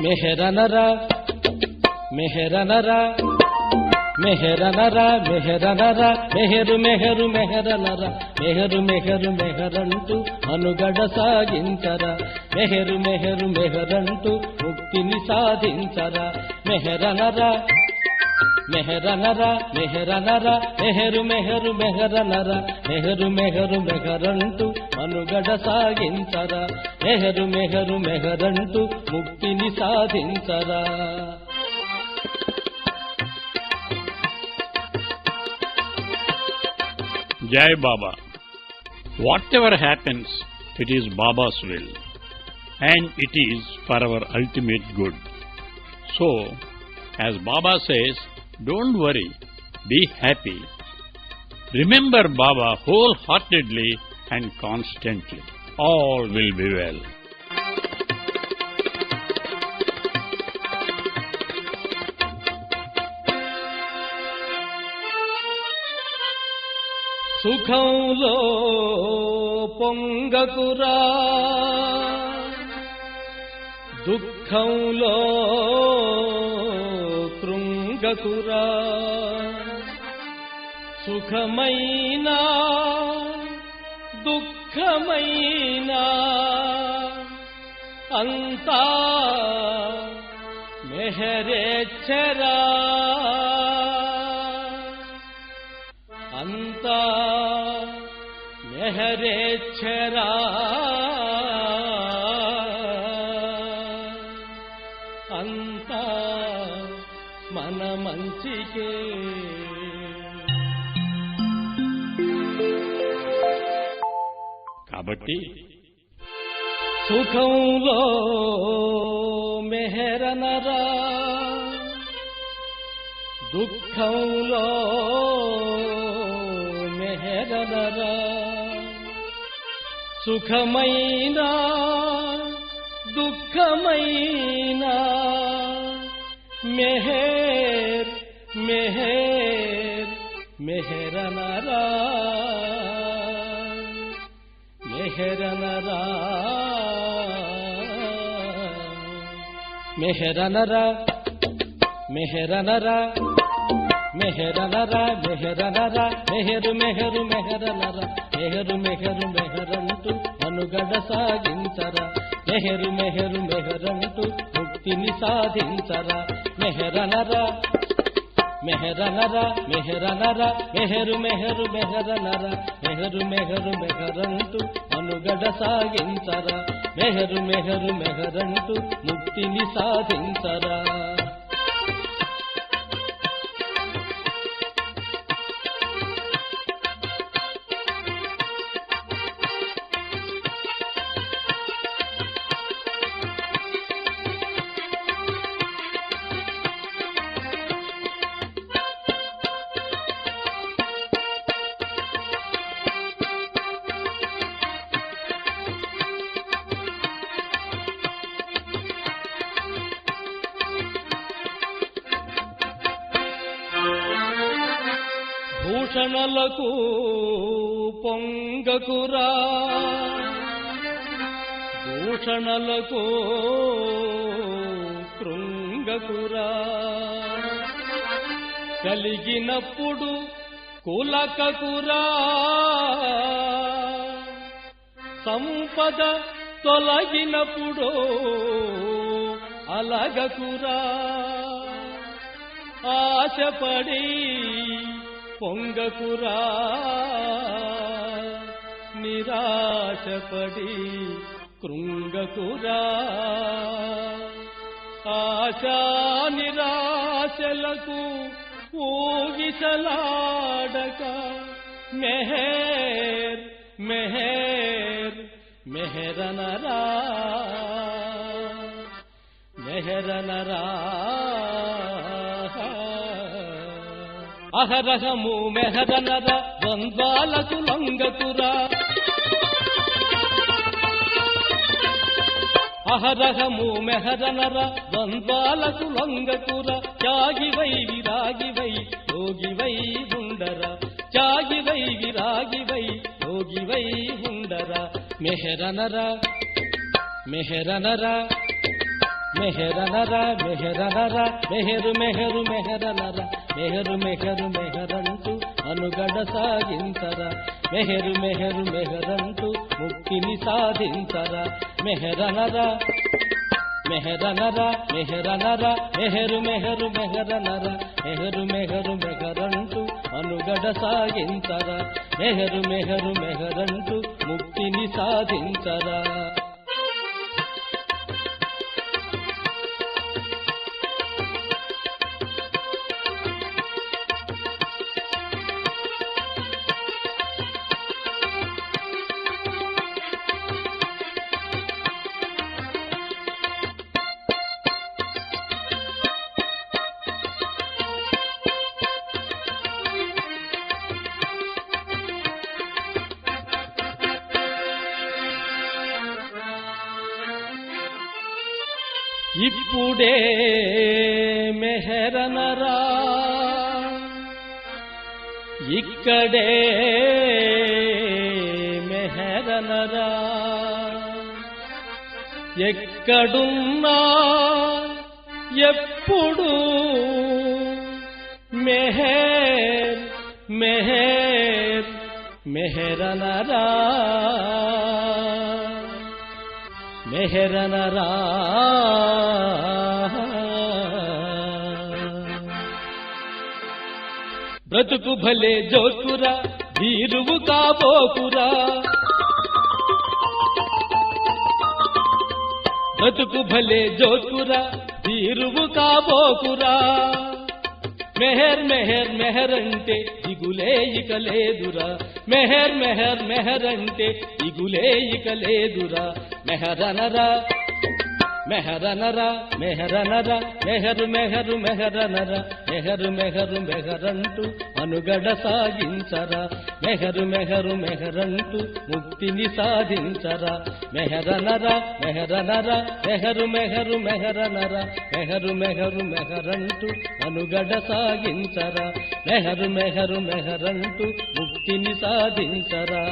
మెహరనరా మెహరనరా మెహరనరా మెహరనరా మెహరు మెహరు మెహరనరా మెహరు మెహరు మెహరంటూ మనుగడ సాగించరా మెహరు మెహరు మెహరంటూ ముక్తిని సాధించరా మెహరనరా మెహరనరా మెహరనరా మెహరు మెహరు మెహరనరా మెహరు మెహరు మెహరంటూ మనుగడ సాగించరా మెహరు మెహరు మెహరంటూ ముక్తిని సాధించరా. Jai Baba. Whatever happens, it is Baba's will, and it is for our ultimate good. So, as Baba says, don't worry, be happy. Remember Baba wholeheartedly and constantly. All will be well. సుఖంలో పొంగకురా దుఃఖంలో కృంగకురా సుఖమైనా దుఃఖమైనా అంతా మెహరేచ్చరా అంతా మెహరేచ్చరా అంతా మన మంచికే. కాబట్టి సుఖంలో మెహరనరా దుఃఖంలో మెహరనరా సుఖమైనా దుఃఖమైనా మెహర్ మెహర్ మెహరనరా మెహరనరా మెహరనరా మెహరనరా మెహరనరా మెహరనరా మెహరు మెహరు మెహరనరా మెహరు మెహరు మెహరంటూ మనుగడ సాగించరా మెహరు మెహరు మెహరంటూ ముక్తిని సాధించరా మెహరనరా మెహరనరా మెహరనరా మెహరు మెహరు మెహరనరా మెహరు మెహరు మెహరంటూ మనుగడ సాగించరా మెహరు మెహరు మెహరంటూ ముక్తిని సాధించరా. భూషణలకు పొంగకురా భూషణలకు కృంగకురా కలిగినప్పుడు కులకకురా సంపద తొలగినప్పుడు అలగకురా ఆశపడి పొంగకురా నిరాశపడి కృంగకురా ఆశా నిరాశలకు ఊగిసలాడక మెహర్ మెహర్ మెహరనరా మెహరనరా అహరహము మెహరనర ద్వంద్వాలకు లొంగకురా అహరహము మెహరనర ద్వంద్వాలకు లొంగకురా త్యాగివై విరాగివై యోగివై ఉండరా త్యాగివై విరాగివై యోగివై ఉండరా మెహరనరా మెహరనరా మెహరనరా మెహరనరా మెహరు మెహరు మెహరనరా మెహరు మెహరు మెహరంటూ అనుగడ సాగించరా మెహరు మెహరు మెహరంటూ ముక్తిని సాధించరా మెహరనరా మెహరనరా మెహరనరా మెహరు మెహరు మెహరనరా మెహరు మెహరు మెహరంటూ అనుగడ సాగించరా మెహరు మెహరు మెహరంటూ ముక్తిని సాధించరా ఇప్పుడే మెహరనరా ఇక్కడే మెహరనరా ఎక్కడున్నా ఎప్పుడు మెహర్ మెహర్ మెహరనరా మెహరనరా బ్రతుకు భలే జోకురా వీరువు కాబోకురా బ్రతుకు భలే జోకురా వీరువు కాబోకురా మెహర్ మెహర్ మెహర్ అంటే దిగులే ఇక లేదురా మెహర్ మెహర్ మెహర్ అంటే దిగులే ఇక లేదురా మెహరనరా మెహరనరా మెహరనరా మెహరు మెహరు మెహరనరా మెహరు మెహరు మెహరంటూ అనుగడ సాగించరా మెహరు మెహరు మెహరంటూ ముక్తిని సాధించరా మెహరనరా మెహరనరా మెహరు మెహరు మెహరనరా మెహరు మెహరు మెహరంటూ అనుగడ సాగించరా మెహరు మెహరు మెహరంటూ ముక్తిని సాధించరా